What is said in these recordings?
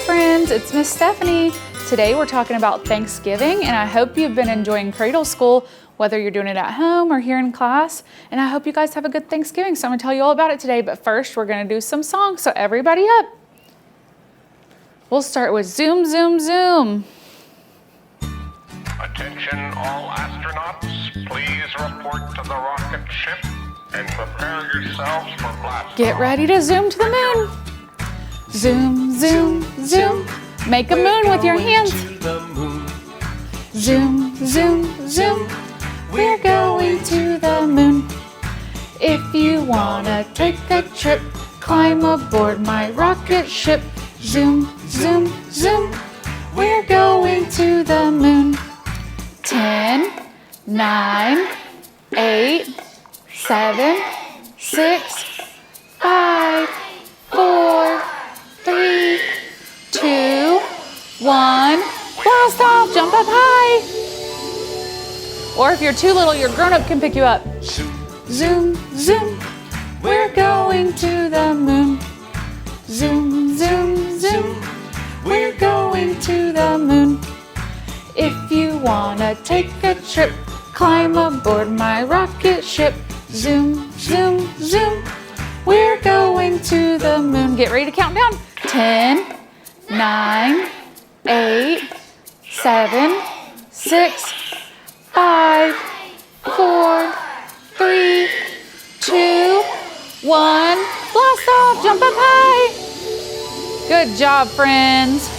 friends, it's Miss Stephanie. Today we're talking about Thanksgiving, and I hope you've been enjoying Cradle School, whether you're doing it at home or here in class. And I hope you guys have a good Thanksgiving. So I'm gonna tell you all about it today, but first we're gonna do some songs. So everybody up. We'll start with Zoom, Zoom, Zoom. Attention all astronauts, please report to the rocket ship and prepare yourselves for blast. Get ready to zoom to the moon. Zoom, zoom, zoom. Make a moon with your hands. Zoom, zoom, zoom. We're going to the moon. If you wanna take a trip, climb aboard my rocket ship. Zoom, zoom, zoom. We're going to the moon. 10, 9, 8, 7, 6, 5, 4, 3, 2, 1. Blast off, jump up high. Or if you're too little, your grown-up can pick you up. Zoom, zoom, we're going to the moon. Zoom, zoom, zoom, we're going to the moon. If you wanna take a trip, climb aboard my rocket ship. Zoom, zoom, zoom, we're going to the moon. Get ready to count down. 10, 9, 8, 7, 6, 5, 4, 3, 2, 1. Blast off, jump up high. Good job, friends.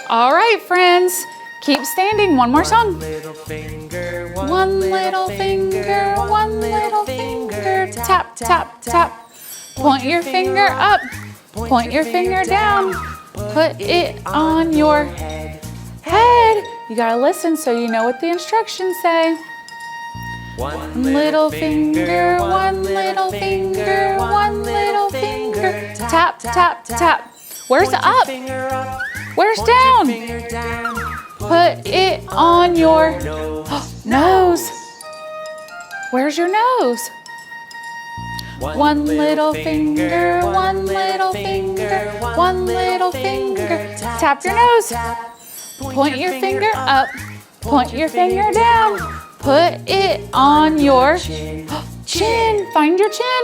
All right, friends, keep standing. One more song. One little finger, one little finger, tap, tap, tap. Point your finger up, point your finger down. Put it on your head. You gotta listen so you know what the instructions say. One little finger, one little finger, one little finger. Tap, tap, tap. Where's up? Where's down? Put it on your nose. Where's your nose? One little finger, one little finger, one little finger. Tap your nose. Point your finger up. Point your finger down. Put it on your chin. Find your chin.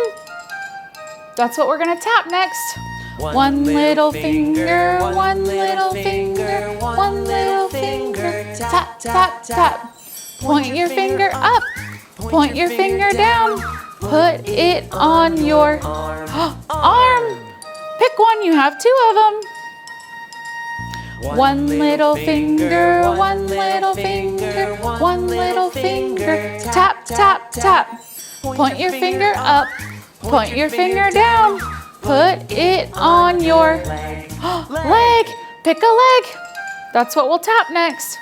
That's what we're gonna tap next. One little finger, one little finger, one little finger. Tap, tap, tap. Point your finger up. Point your finger down. Put it on your arm. Pick one, you have two of them. One little finger, one little finger, one little finger. Tap, tap, tap. Point your finger up. Point your finger down. Put it on your leg. Pick a leg. That's what we'll tap next.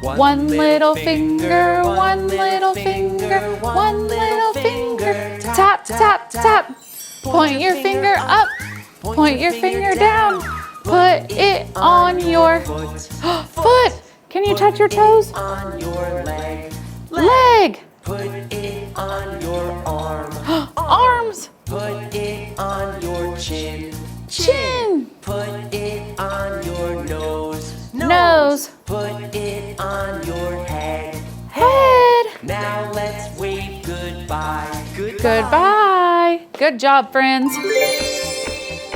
One little finger, one little finger, one little finger. Tap, tap, tap. Point your finger up. Point your finger down. Put it on your foot. Can you touch your toes? Leg. Put it on your arm. Arms. Put it on your chin. Chin. Put it on your nose. Nose. Put it on your head. Head. Now let's wave goodbye. Goodbye. Good job, friends.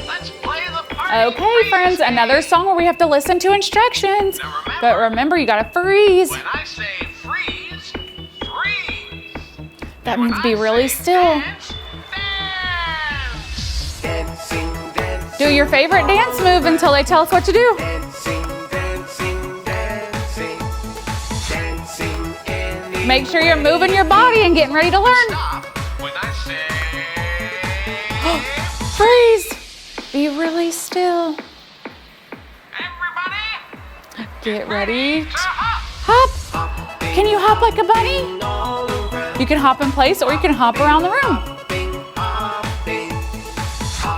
Let's play the party. Okay, friends, another song where we have to listen to instructions. But remember, you gotta freeze. When I say freeze, freeze. That means be really still. Dance, dance. Dancing, dancing. Do your favorite dance move until they tell us what to do. Dancing, dancing, dancing. Dancing in the Make sure you're moving your body and getting ready to learn. Stop when I say Freeze. Be really still. everybody Get ready. to hop. Hop. Can you hop like a bunny? You can hop in place or you can hop around the room.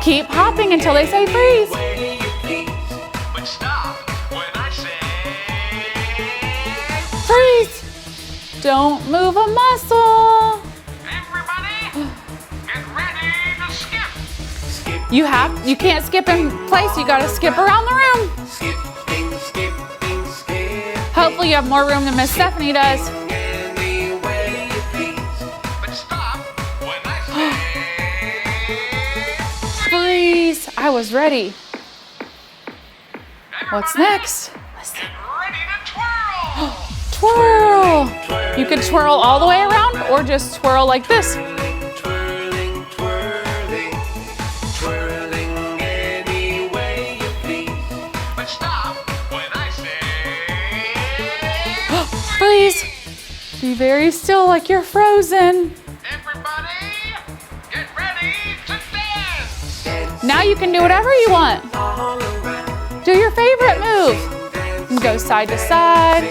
Keep hopping until they say freeze. But stop when I say Freeze. Don't move a muscle. everybody get ready to skip. You can't skip in place. You gotta skip around the room. Skipping, skipping, skipping. Hopefully you have more room than Miss Stephanie does. Any way you please. But stop when I say. Freeze. I was ready. What's next? Get ready to twirl. Twirl. You could twirl all the way around or just twirl like this. Twirling, twirling, twirling any way you please. But stop when I say. Freeze. Be very still like you're frozen. Everybody, get ready to dance. Now you can do whatever you want. All around, Do your favorite move. And go side to side.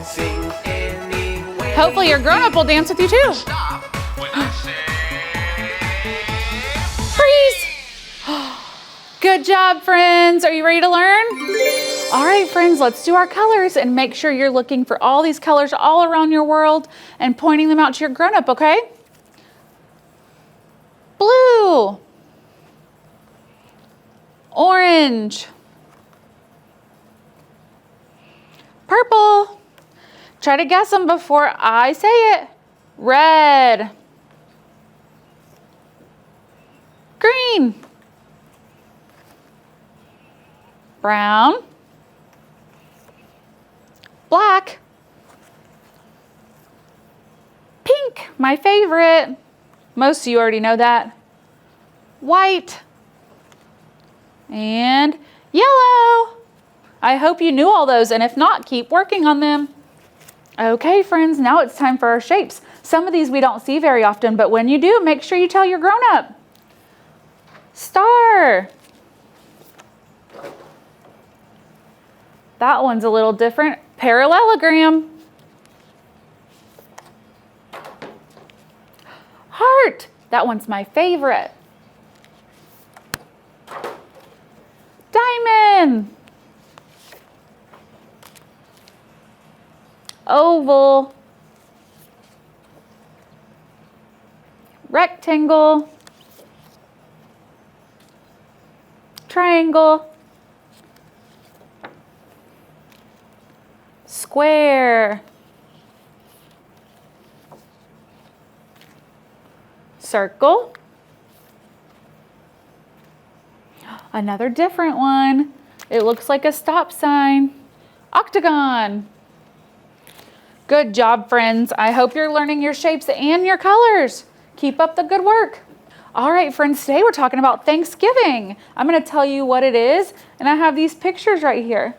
dancing any way. Hopefully your grown-up will dance with you too. Stop when I say. Freeze. Good job, friends. Are you ready to learn? All right, friends, let's do our colors and make sure you're looking for all these colors all around your world and pointing them out to your grown-up, okay? Blue. Orange. Purple. Try to guess them before I say it. Red. Green. Brown. Black. Pink, my favorite. Most of you already know that. White. And yellow. I hope you knew all those, and if not, keep working on them. Okay, friends, now it's time for our shapes. Some of these we don't see very often, but when you do, make sure you tell your grown-up. Star. That one's a little different. Parallelogram. Heart. That one's my favorite. Diamond. Oval. Rectangle. Triangle. Square. Circle. Another different one. It looks like a stop sign. Octagon. Good job, friends. I hope you're learning your shapes and your colors. Keep up the good work. All right, friends, today we're talking about Thanksgiving. I'm going to tell you what it is, and I have these pictures right here.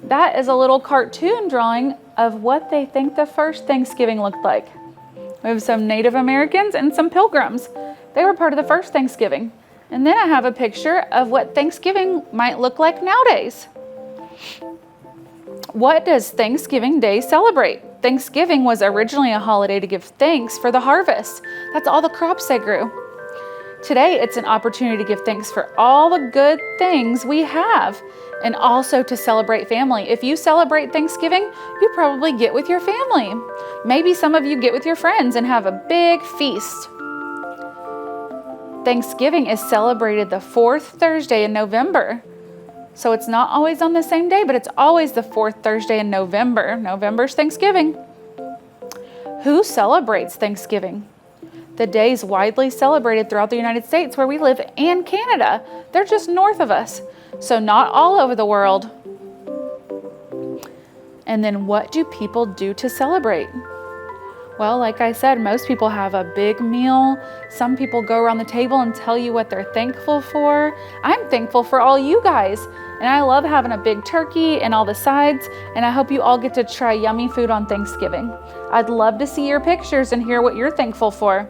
That is a little cartoon drawing of what they think the first Thanksgiving looked like. We have some Native Americans and some Pilgrims. They were part of the first Thanksgiving. And then I have a picture of what Thanksgiving might look like nowadays. What does Thanksgiving Day celebrate? Thanksgiving was originally a holiday to give thanks for the harvest. That's all the crops they grew. Today, it's an opportunity to give thanks for all the good things we have and also to celebrate family. If you celebrate Thanksgiving, you probably get with your family. Maybe some of you get with your friends and have a big feast. Thanksgiving is celebrated the fourth Thursday in November. So it's not always on the same day, but it's always the fourth Thursday in November. November's Thanksgiving. Who celebrates Thanksgiving? The day is widely celebrated throughout the United States where we live and Canada. They're just north of us, so not all over the world. And then what do people do to celebrate? Well, like I said, most people have a big meal. Some people go around the table and tell you what they're thankful for. I'm thankful for all you guys, and I love having a big turkey and all the sides, and I hope you all get to try yummy food on Thanksgiving. I'd love to see your pictures and hear what you're thankful for.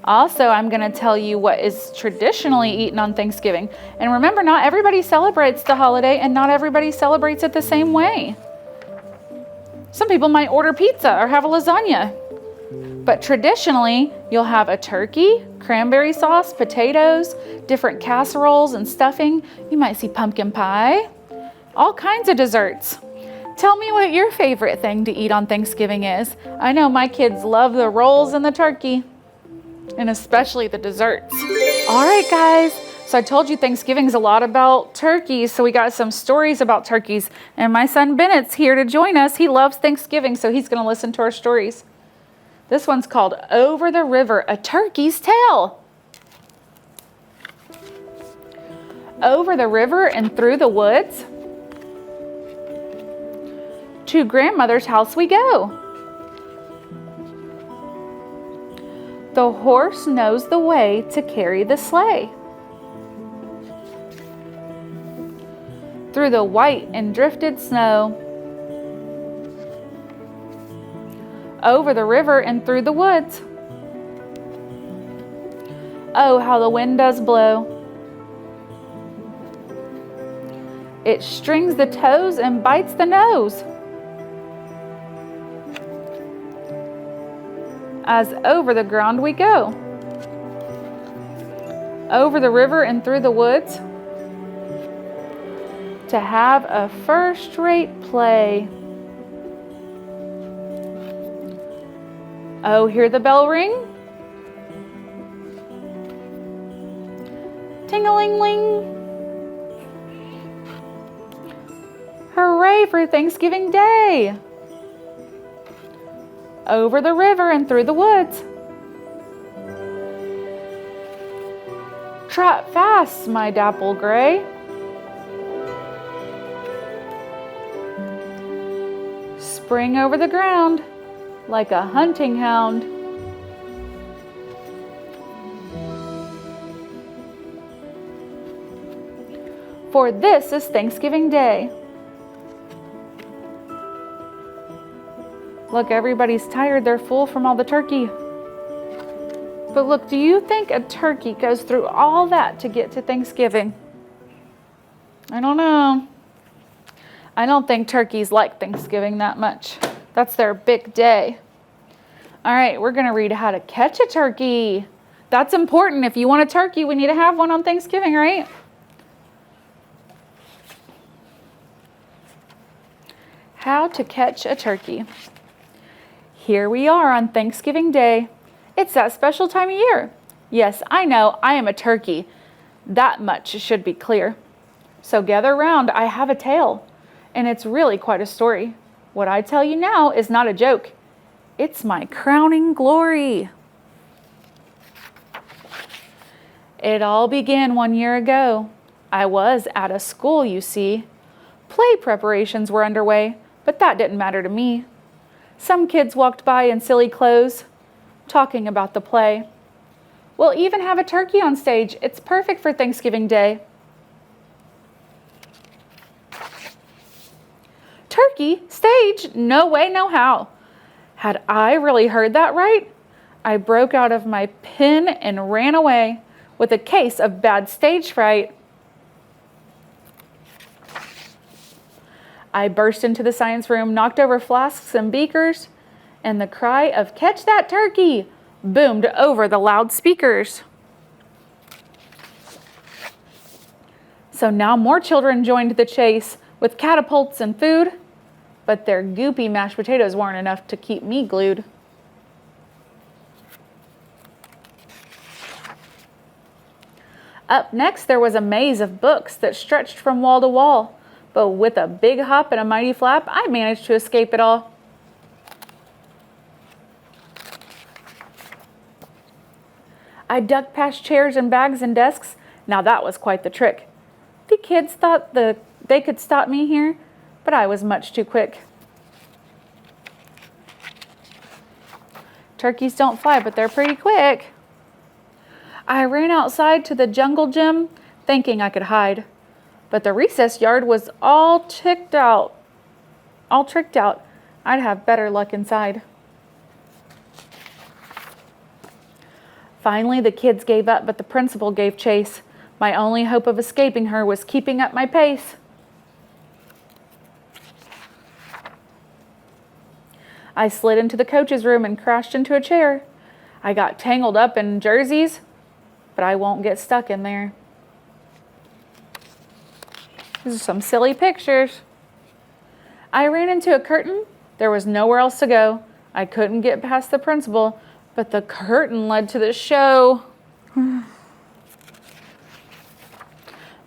Also, I'm going to tell you what is traditionally eaten on Thanksgiving. And remember, not everybody celebrates the holiday and not everybody celebrates it the same way. Some people might order pizza or have a lasagna. But traditionally, you'll have a turkey, cranberry sauce, potatoes, different casseroles and stuffing. You might see pumpkin pie, all kinds of desserts. Tell me what your favorite thing to eat on Thanksgiving is. I know my kids love the rolls and the turkey, and especially the desserts. All right, guys. So I told you Thanksgiving's a lot about turkeys. So we got some stories about turkeys. And my son Bennett's here to join us. He loves Thanksgiving, so he's going to listen to our stories. This one's called Over the River, A Turkey's Tale. Over the river and through the woods, to grandmother's house we go. The horse knows the way to carry the sleigh. Through the white and drifted snow. Over the river and through the woods. Oh, how the wind does blow. It strings the toes and bites the nose. As over the ground we go. Over the river and through the woods. To have a first-rate play. Oh, hear the bell ring? Ting-a-ling-ling. Hooray for Thanksgiving Day! Over the river and through the woods. Trot fast, my dapple gray. Spring over the ground like a hunting hound. For this is Thanksgiving Day. Look, everybody's tired. They're full from all the turkey. But look, do you think a turkey goes through all that to get to Thanksgiving? I don't know. I don't think turkeys like Thanksgiving that much. That's their big day. All right, we're going to read how to catch a turkey. That's important. If you want a turkey, we need to have one on Thanksgiving, right? How to catch a turkey. Here we are on Thanksgiving Day. It's that special time of year. Yes, I know, I am a turkey. That much should be clear. So gather round, I have a tale. And it's really quite a story. What I tell you now is not a joke. It's my crowning glory. It all began 1 year ago. I was at a school, you see. Play preparations were underway, but that didn't matter to me. Some kids walked by in silly clothes, talking about the play. We'll even have a turkey on stage. It's perfect for Thanksgiving Day. Turkey? Stage? No way, no how. Had I really heard that right? I broke out of my pen and ran away with a case of bad stage fright. I burst into the science room, knocked over flasks and beakers, and the cry of "Catch that turkey!" boomed over the loudspeakers. So now more children joined the chase with catapults and food, but their goopy mashed potatoes weren't enough to keep me glued. Up next, there was a maze of books that stretched from wall to wall, but with a big hop and a mighty flap, I managed to escape it all. I ducked past chairs and bags and desks. Now that was quite the trick. The kids thought they could stop me here, but I was much too quick. Turkeys don't fly, but they're pretty quick. I ran outside to the jungle gym, thinking I could hide. But the recess yard was all tricked out. I'd have better luck inside. Finally, the kids gave up, but the principal gave chase. My only hope of escaping her was keeping up my pace. I slid into the coach's room and crashed into a chair. I got tangled up in jerseys, but I won't get stuck in there. These are some silly pictures. I ran into a curtain. There was nowhere else to go. I couldn't get past the principal, but the curtain led to the show.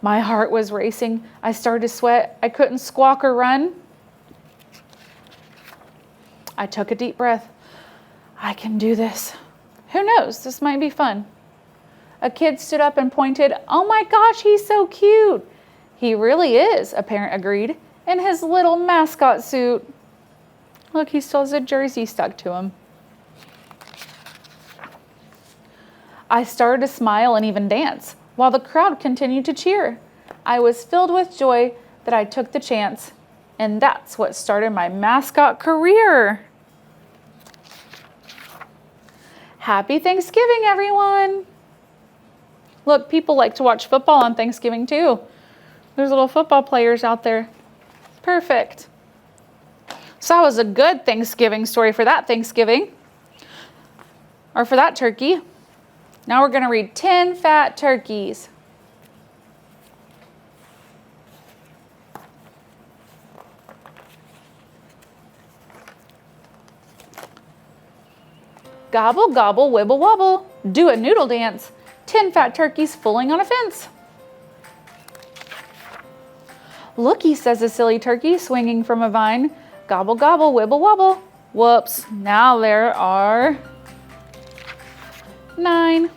My heart was racing. I started to sweat. I couldn't squawk or run. I took a deep breath. I can do this. Who knows? This might be fun. A kid stood up and pointed. Oh my gosh, he's so cute. He really is, a parent agreed, in his little mascot suit. Look, he still has a jersey stuck to him. I started to smile and even dance, while the crowd continued to cheer. I was filled with joy that I took the chance, and that's what started my mascot career. Happy Thanksgiving, everyone. Look, people like to watch football on Thanksgiving too. There's little football players out there. Perfect. So that was a good Thanksgiving story for that Thanksgiving, or for that turkey. Now we're going to read 10 fat turkeys. Gobble, gobble, wibble, wobble. Do a noodle dance. 10 fat turkeys fooling on a fence. Looky, says a silly turkey swinging from a vine. Gobble, gobble, wibble, wobble. Whoops, now there are 9.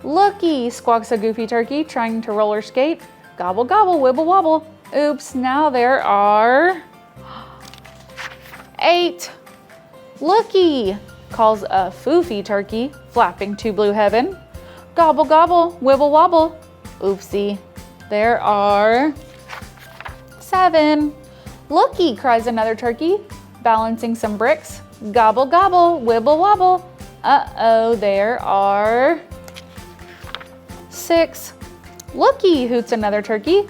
Looky, squawks a goofy turkey trying to roller skate. Gobble, gobble, wibble, wobble. Oops, now there are 8. Looky, calls a foofy turkey flapping to blue heaven. Gobble, gobble, wibble, wobble. Oopsie, there are 7. Looky, cries another turkey, balancing some bricks. Gobble, gobble, wibble, wobble. Uh-oh, there are 6. Looky, hoots another turkey,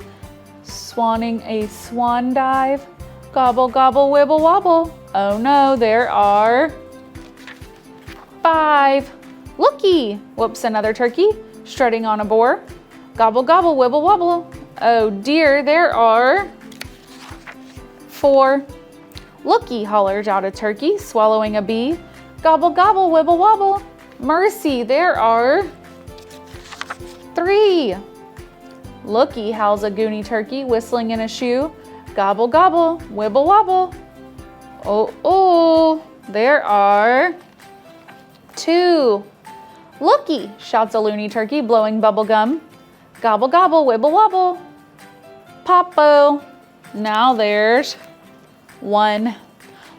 swanning a swan dive. Gobble, gobble, wibble, wobble. Oh no, there are 5. Looky, whoops another turkey, strutting on a boar. Gobble, gobble, wibble, wobble. Oh dear, there are 4. Looky, hollers out a turkey, swallowing a bee. Gobble, gobble, wibble, wobble. Mercy, there are 3. Looky, howls a goony turkey, whistling in a shoe. Gobble, gobble, wibble, wobble. Oh, there are 2. Looky, shouts a loony turkey, blowing bubble gum. Gobble, gobble, wibble, wobble. Popo. Now there's 1.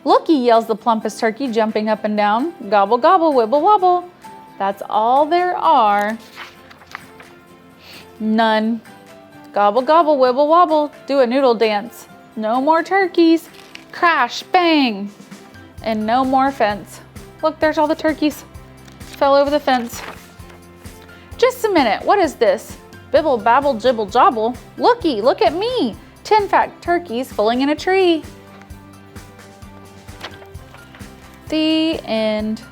Looky, yells the plumpest turkey, jumping up and down. Gobble, gobble, wibble, wobble. That's all there are. None. Gobble, gobble, wibble, wobble. Do a noodle dance. No more turkeys. Crash, bang. And no more fence. Look, there's all the turkeys. Fell over the fence. Just a minute, what is this? Bibble, babble, jibble, jobble. Looky, look at me. 10 fat turkeys fooling in a tree. The end.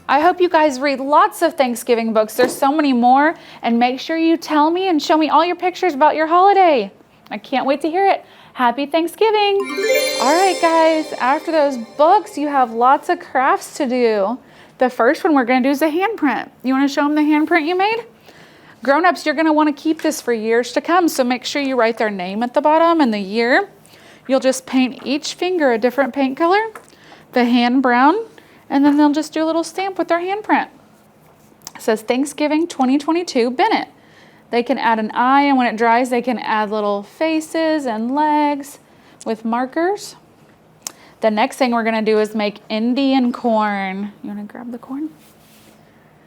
I hope you guys read lots of Thanksgiving books. There's so many more. And make sure you tell me and show me all your pictures about your holiday. I can't wait to hear it. Happy Thanksgiving. All right, guys, after those books, you have lots of crafts to do. The first one we're going to do is a handprint. You want to show them the handprint you made? Grown-ups, you're going to want to keep this for years to come, so make sure you write their name at the bottom and the year. You'll just paint each finger a different paint color, the hand brown, and then they'll just do a little stamp with their handprint. It says Thanksgiving 2022 Bennett. They can add an eye, and when it dries, they can add little faces and legs with markers. The next thing we're going to do is make Indian corn. You want to grab the corn?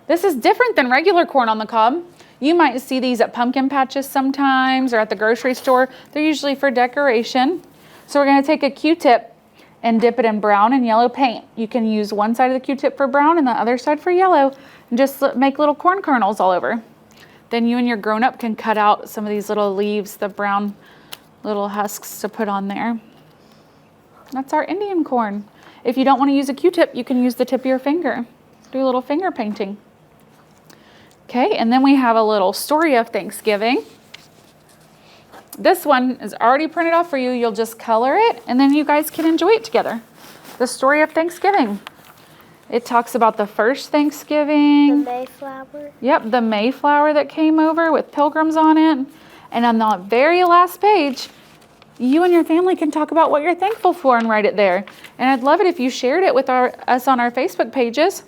This is different than regular corn on the cob. You might see these at pumpkin patches sometimes or at the grocery store. They're usually for decoration. So we're going to take a Q-tip and dip it in brown and yellow paint. You can use one side of the Q-tip for brown and the other side for yellow, and just make little corn kernels all over. Then you and your grown-up can cut out some of these little leaves, the brown little husks to put on there. That's our Indian corn. If you don't want to use a Q-tip, you can use the tip of your finger. Do a little finger painting. Okay, and then we have a little story of Thanksgiving. This one is already printed off for you. You'll just color it, and then you guys can enjoy it together. The story of Thanksgiving. It talks about the first The Thanksgiving. Mayflower. Yep, the Mayflower that came over with pilgrims on it. And on the very last page, you and your family can talk about what you're thankful for and write it there. And I'd love it if you shared it with us on our Facebook pages.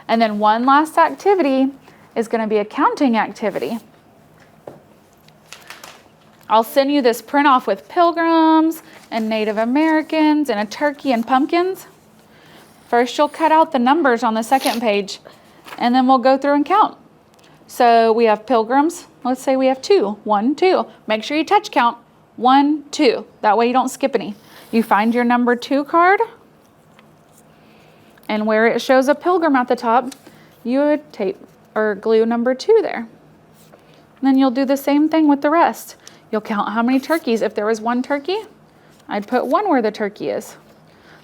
And then one last activity is going to be a counting activity. I'll send you this print off with pilgrims and Native Americans and a turkey and pumpkins. First, you'll cut out the numbers on the second page, and then we'll go through and count. So we have pilgrims. Let's say we have 2. 1, 2. Make sure you touch count. 1, 2. That way you don't skip any. You find your number 2 card, and where it shows a pilgrim at the top, you would tape or glue number 2 there. And then you'll do the same thing with the rest. You'll count how many turkeys. If there was 1 turkey, I'd put 1 where the turkey is.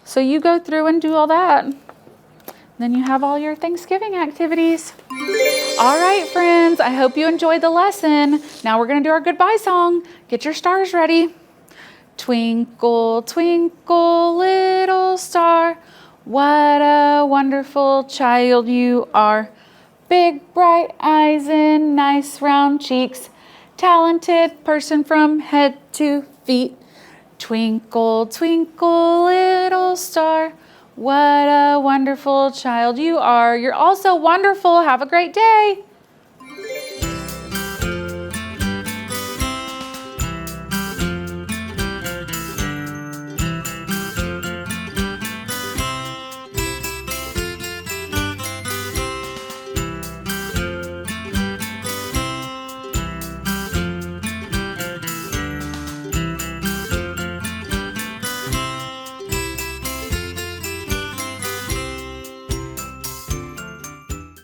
So you go through and do all that. Then you have all your Thanksgiving activities. All right, friends, I hope you enjoyed the lesson. Now we're gonna do our goodbye song. Get your stars ready. Twinkle, twinkle, little star, what a wonderful child you are. Big bright eyes and nice round cheeks, talented person from head to feet. Twinkle, twinkle, little star, what a wonderful child you are. You're all so wonderful. Have a great day.